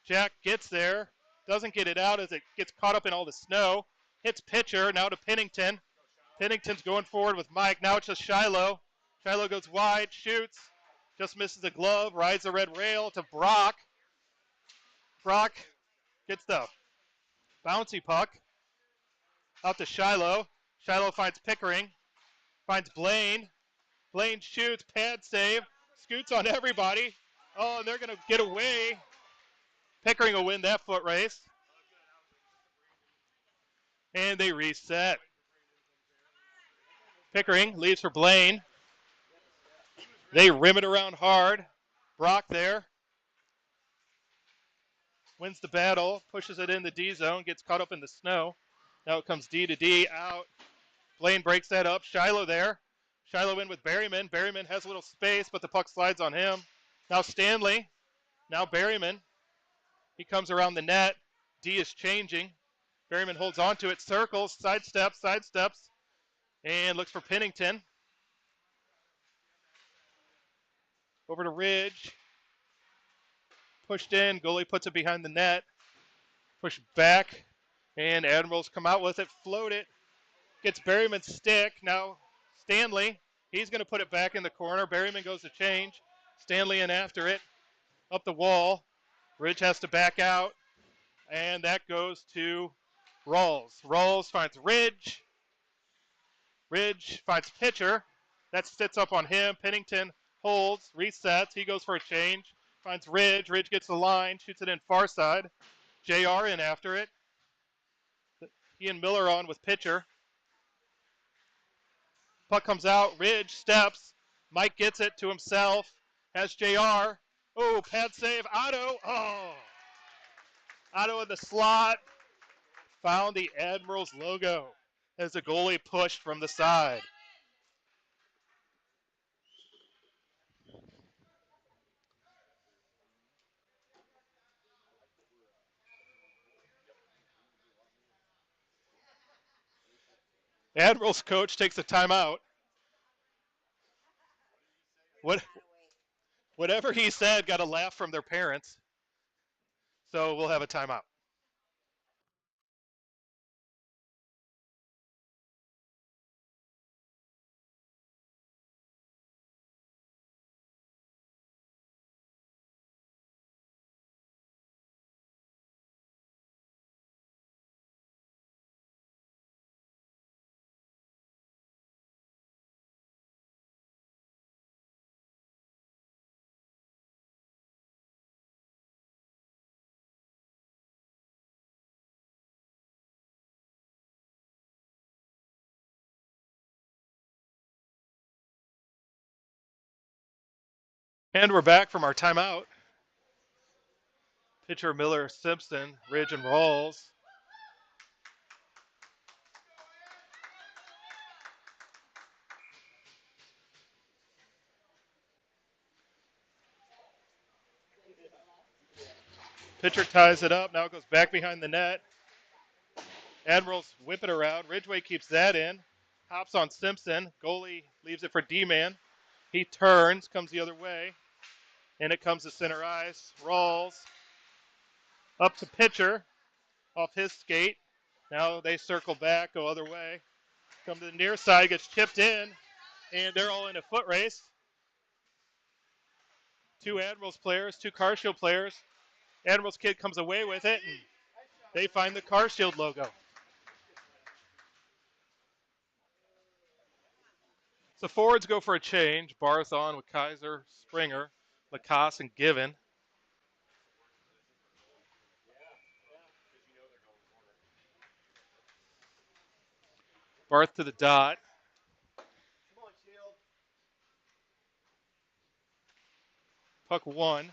Jack gets there. Doesn't get it out as it gets caught up in all the snow. Hits pitcher. Now to Pennington. Pennington's going forward with Mike. Now it's just Shiloh. Shiloh goes wide. Shoots. Just misses the glove. Rides the red rail to Brock. Brock gets the bouncy puck. Out to Shiloh. Shiloh finds Pickering. Finds Blaine. Blaine shoots. Pad save. Scoots on everybody. Oh, and they're going to get away. Pickering will win that foot race. And they reset. Pickering leaves for Blaine. They rim it around hard. Brock there. Wins the battle. Pushes it in the D zone. Gets caught up in the snow. Now it comes D to D. Out. Blaine breaks that up. Shiloh there. Shiloh in with Berryman. Berryman has a little space, but the puck slides on him. Now Stanley. Now Berryman. He comes around the net. D is changing. Berryman holds on to it. Circles. Sidesteps. And looks for Pennington. Over to Ridge. Pushed in. Goalie puts it behind the net. Push back. And Admirals come out with it. Float it. Gets Berryman's stick. Now Stanley. He's going to put it back in the corner. Berryman goes to change. Stanley in after it. Up the wall. Ridge has to back out. And that goes to Rawls. Rawls finds Ridge. Ridge finds pitcher. That sits up on him. Pennington holds, resets. He goes for a change. Finds Ridge. Ridge gets the line. Shoots it in far side. JR in after it. He and Miller on with pitcher. Puck comes out. Ridge steps. Mike gets it to himself. Has JR. Oh, pad save. Otto. Oh. Otto in the slot. Found the Admirals logo as the goalie pushed from the side. Admirals coach takes a timeout. Whatever he said got a laugh from their parents. So we'll have a timeout. And we're back from our timeout. Pitcher Miller, Simpson, Ridge, and Rawls. Pitcher ties it up. Now it goes back behind the net. Admirals whip it around. Ridgway keeps that in. Hops on Simpson. Goalie leaves it for D-man. He turns, comes the other way. And it comes to center ice. Rawls up to pitcher. Off his skate. Now they circle back, go other way. Come to the near side, gets chipped in. And they're all in a foot race. Two Admirals players, two Car Shield players. Admirals kid comes away with it, and they find the Car Shield logo. So forwards go for a change. Barth on with Kaiser, Springer, Lacoste, and Given. Barth to the dot. Puck 1.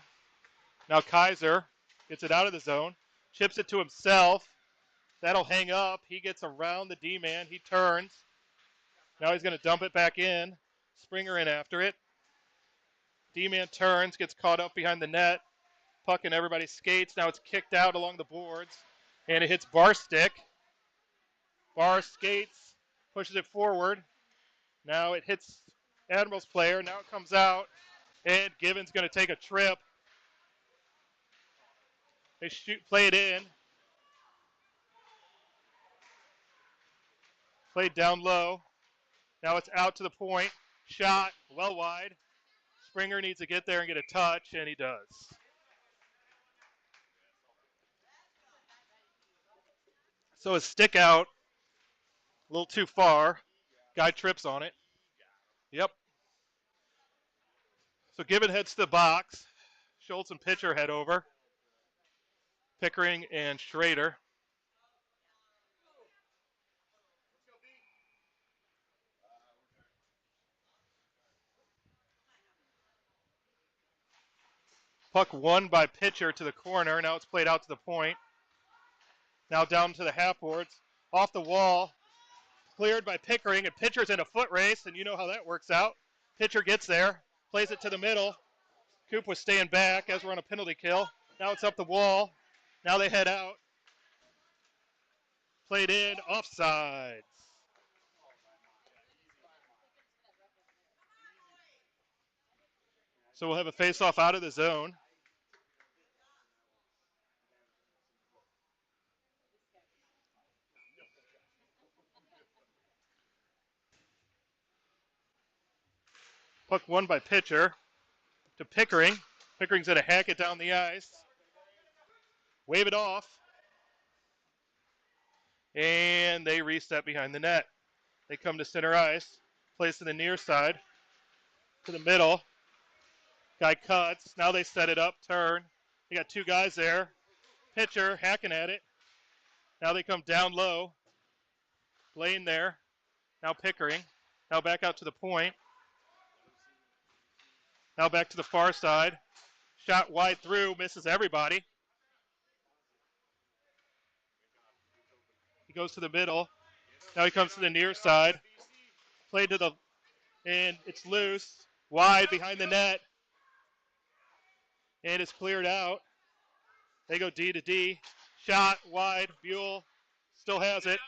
Now Kaiser gets it out of the zone. Chips it to himself. That'll hang up. He gets around the D-man. He turns. Now he's going to dump it back in. Springer in after it. D-man turns, gets caught up behind the net. Puck and everybody skates. Now it's kicked out along the boards. And it hits Bar's stick. Bar skates, pushes it forward. Now it hits Admirals player. Now it comes out. And Gibbons going to take a trip. They play it in. Played down low. Now it's out to the point. Shot well wide. Springer needs to get there and get a touch, and he does. So his stick out a little too far. Guy trips on it. Yep. So Gibbon heads to the box. Schultz and pitcher head over. Pickering and Schrader. Puck won by pitcher to the corner. Now it's played out to the point. Now down to the half boards. Off the wall. Cleared by Pickering, and pitcher's in a foot race, and you know how that works out. Pitcher gets there, plays it to the middle. Coop was staying back as we're on a penalty kill. Now it's up the wall. Now they head out. Played in, offsides. So we'll have a face-off out of the zone. Puck won by pitcher to Pickering. Pickering's going to hack it down the ice. Wave it off. And they reset behind the net. They come to center ice. Place to the near side. To the middle. Guy cuts. Now they set it up. Turn. They got two guys there. Pitcher hacking at it. Now they come down low. Lane there. Now Pickering. Now back out to the point. Now back to the far side. Shot wide through. Misses everybody. He goes to the middle. Now he comes to the near side. Played to the, and it's loose. Wide behind the net. And it's cleared out. They go D to D. Shot wide. Buell still has it.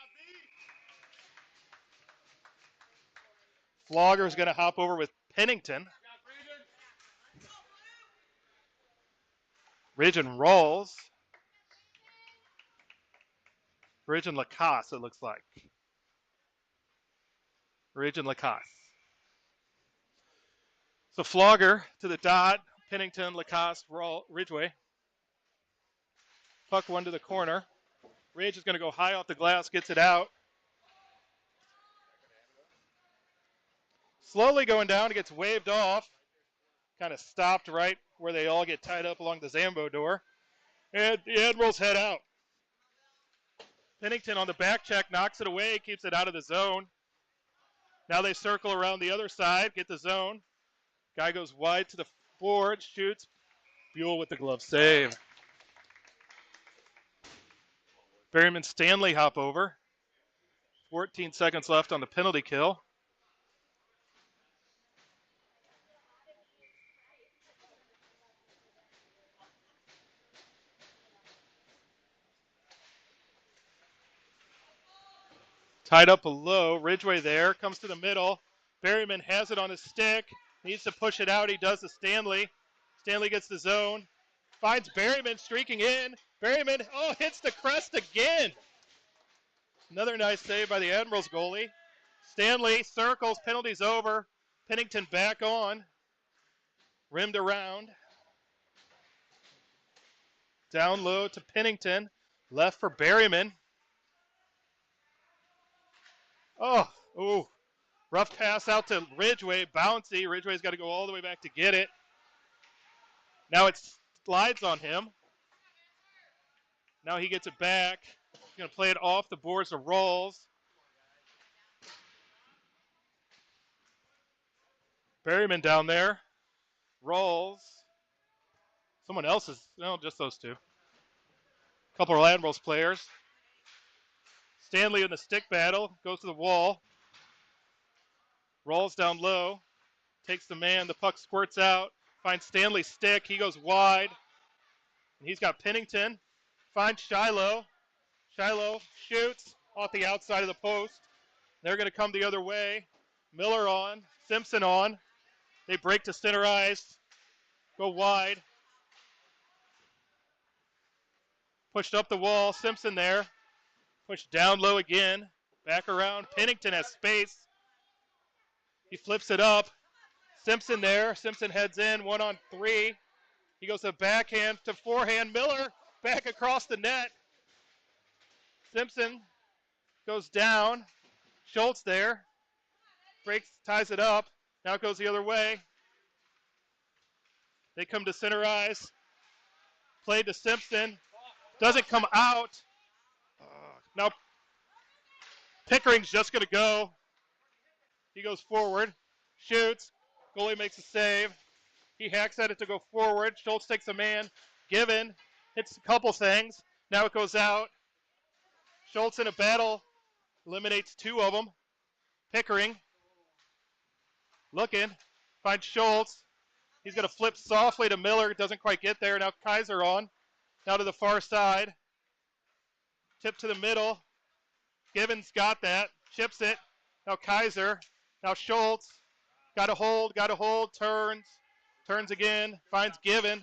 Flogger's going to hop over with Pennington. Ridge and rolls. Ridge and Lacoste, it looks like. Ridge and Lacoste. So Flogger to the dot. Pennington, Lacoste, Ridgeway. Puck one to the corner. Ridge is going to go high off the glass, gets it out. Slowly going down, it gets waved off. Kind of stopped right where they all get tied up along the Zambo door. And the Admirals head out. Pennington on the back check, knocks it away, keeps it out of the zone. Now they circle around the other side, get the zone. Guy goes wide to the board, shoots. Buell with the glove save. Berryman Stanley hop over. 14 seconds left on the penalty kill. Tied up below. Ridgeway there. Comes to the middle. Berryman has it on his stick. Needs to push it out. He does to Stanley. Stanley gets the zone. Finds Berryman streaking in. Berryman, hits the crest again. Another nice save by the Admirals goalie. Stanley circles. Penalty's over. Pennington back on. Rimmed around. Down low to Pennington. Left for Berryman. Rough pass out to Ridgeway. Bouncy. Ridgeway's got to go all the way back to get it. Now it slides on him. Now he gets it back. He's going to play it off the boards of rolls. Berryman down there. Rolls. Someone else is, no, just those two. Couple of Admirals players. Stanley in the stick battle. Goes to the wall. Rolls down low. Takes the man. The puck squirts out. Finds Stanley's stick. He goes wide. And he's got Pennington. Finds Shiloh. Shiloh shoots off the outside of the post. They're going to come the other way. Miller on. Simpson on. They break to center ice. Go wide. Pushed up the wall. Simpson there. Pushed down low again. Back around. Pennington has space. He flips it up. Simpson there. Simpson heads in. 1-on-3. He goes to backhand to forehand. Miller back across the net. Simpson goes down. Schultz there. Breaks, ties it up. Now it goes the other way. They come to center ice. Played to Simpson. Doesn't come out. Now Pickering's just going to go. He goes forward. Shoots. Goalie makes a save. He hacks at it to go forward. Schultz takes a man. Given. Hits a couple things. Now it goes out. Schultz in a battle. Eliminates two of them. Pickering. Looking. Finds Schultz. He's going to flip softly to Miller. Doesn't quite get there. Now Kaiser on. Now to the far side. Tip to the middle. Given's got that. Chips it. Now Kaiser. Now Schultz. Got to hold. Turns. Turns again. Finds Given.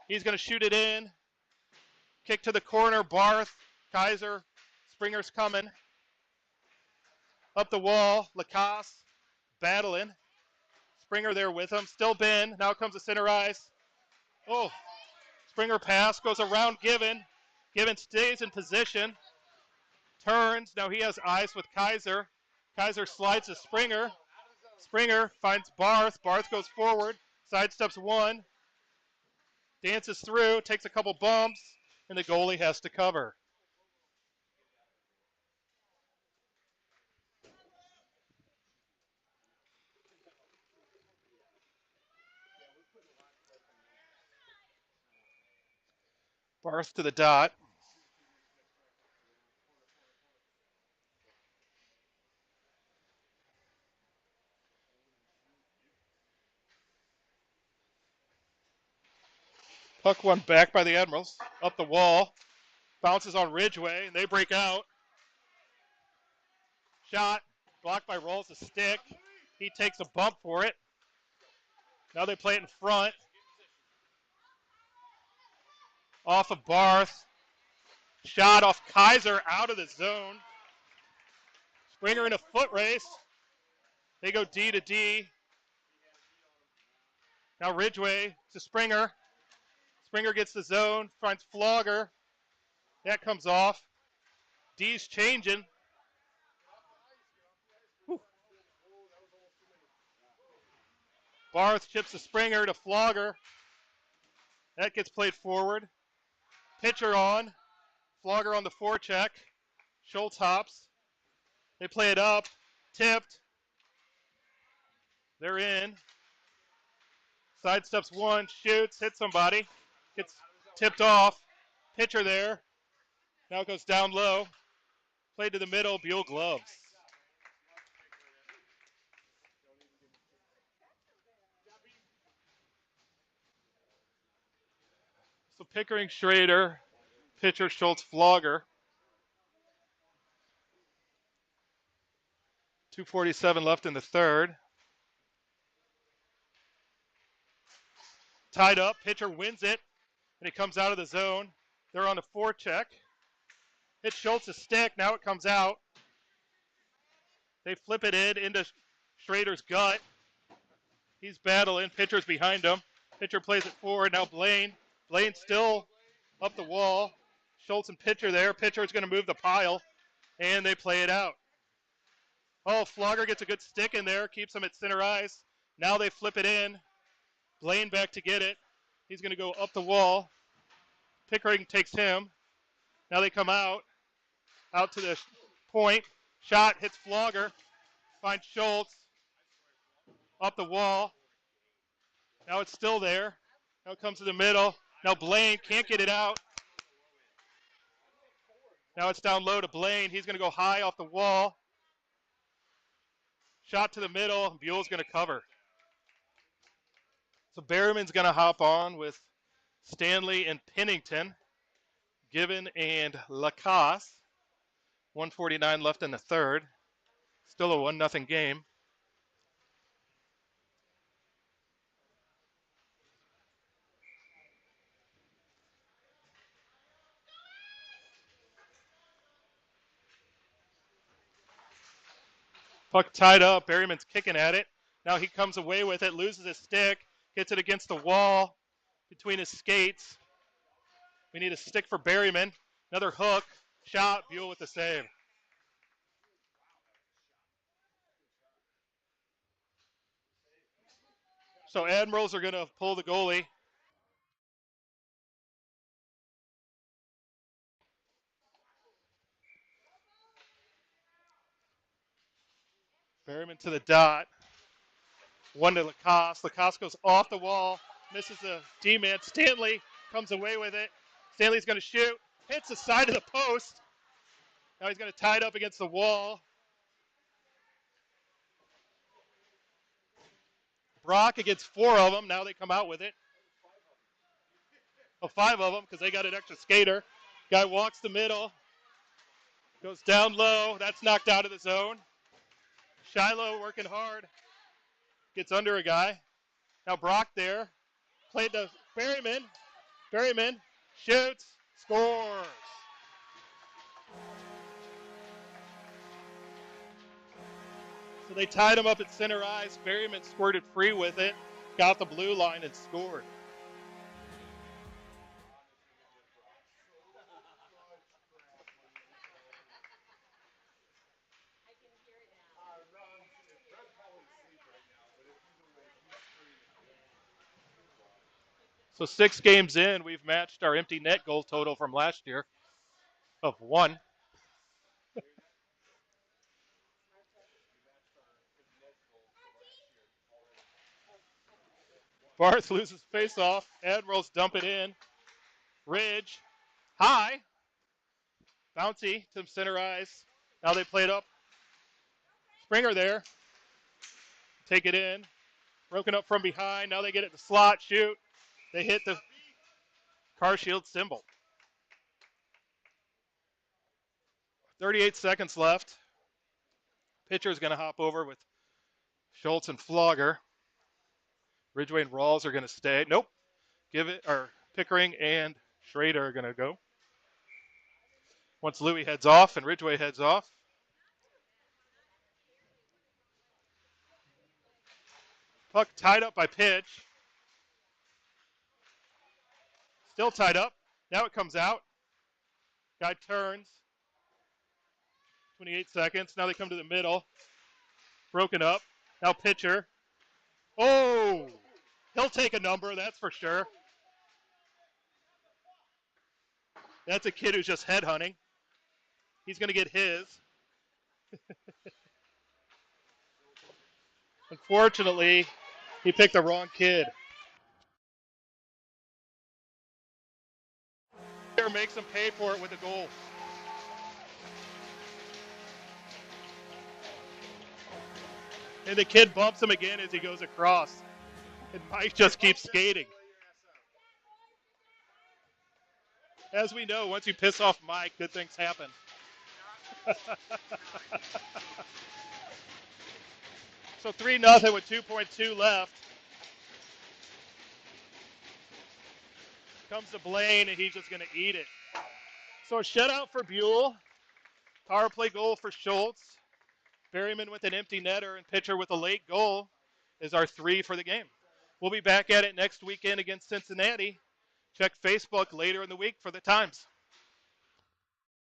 He's going to shoot it in. Kick to the corner. Barth. Kaiser. Springer's coming. Up the wall. Lacasse. Battling. Springer there with him. Still Ben. Now comes the center ice. Oh. Springer pass. Goes around Given. Given stays in position. Turns. Now he has ice with Kaiser. Kaiser slides to Springer. Springer finds Barth. Barth goes forward. Sidesteps one. Dances through. Takes a couple bumps. And the goalie has to cover. Barth to the dot. Puck won back by the Admirals. Up the wall. Bounces on Ridgway, and they break out. Shot. Blocked by Rolls a stick. He takes a bump for it. Now they play it in front. Off of Barth. Shot off Kaiser out of the zone. Springer in a foot race. They go D to D. Now Ridgway to Springer. Springer gets the zone, finds Flogger. That comes off. D's changing. Whew. Barth chips to Springer to Flogger. That gets played forward. Pitcher on. Flogger on the forecheck. Schultz hops. They play it up. Tipped. They're in. Sidesteps one. Shoots. Hits somebody. Gets tipped off. Pitcher there. Now it goes down low. Played to the middle. Buell gloves. So Pickering, Schrader, pitcher Schultz, Flogger. 2:47 left in the third. Tied up. Pitcher wins it, and he comes out of the zone. They're on the forecheck. Hits Schultz's stick. Now it comes out. They flip it in into Schrader's gut. He's battling. Pitcher's behind him. Pitcher plays it forward. Now Blaine. Blaine still up the wall. Schultz and pitcher there. Pitcher is going to move the pile, and they play it out. Oh, Flogger gets a good stick in there. Keeps him at center ice. Now they flip it in. Blaine back to get it. He's going to go up the wall. Pickering takes him. Now they come out to the point. Shot hits Flogger. Finds Schultz. Up the wall. Now it's still there. Now it comes to the middle. Now Blaine can't get it out. Now it's down low to Blaine. He's going to go high off the wall. Shot to the middle. Buell's going to cover. So Berryman's going to hop on with Stanley and Pennington, Given and Lacasse. 1:49 left in the third. Still a 1-0 game. Puck tied up. Berryman's kicking at it. Now he comes away with it, loses his stick, hits it against the wall between his skates. We need a stick for Berryman. Another hook, shot, Buell with the save. So Admirals are going to pull the goalie. Berryman to the dot. One to Lacasse. Lacasse goes off the wall, misses the D-man. Stanley comes away with it. Stanley's going to shoot, hits the side of the post. Now he's going to tie it up against the wall. Brock against 4 of them. Now they come out with it. Oh, 5 of them because they got an extra skater. Guy walks the middle, goes down low. That's knocked out of the zone. Shiloh working hard. Gets under a guy. Now Brock there. Played to Berryman. Berryman shoots, scores. So they tied him up at center ice. Berryman squirted free with it, got the blue line and scored. So 6 games in, we've matched our empty net goal total from last year of 1. Barth loses face-off. Admirals dump it in. Ridge, high. Bouncy to center ice. Now they play it up. Springer there. Take it in. Broken up from behind. Now they get it to slot, shoot. They hit the car shield symbol. 38 seconds left. Pitcher's going to hop over with Schultz and Flogger. Ridgway and Rawls are going to stay. Nope. Pickering and Schrader are going to go. Once Louis heads off and Ridgway heads off. Puck tied up by pitch. Still tied up. Now it comes out. Guy turns. 28 seconds. Now they come to the middle. Broken up. Now pitcher. Oh! He'll take a number, that's for sure. That's a kid who's just headhunting. He's going to get his. Unfortunately, he picked the wrong kid. Makes him pay for it with a goal. And the kid bumps him again as he goes across. And Mike just keeps skating. As we know, once you piss off Mike, good things happen. So 3-0 with 2.2 left. Comes to Blaine, and he's just going to eat it. So a shutout for Buell. Power play goal for Schultz. Berryman with an empty netter and pitcher with a late goal is our 3 for the game. We'll be back at it next weekend against Cincinnati. Check Facebook later in the week for the times.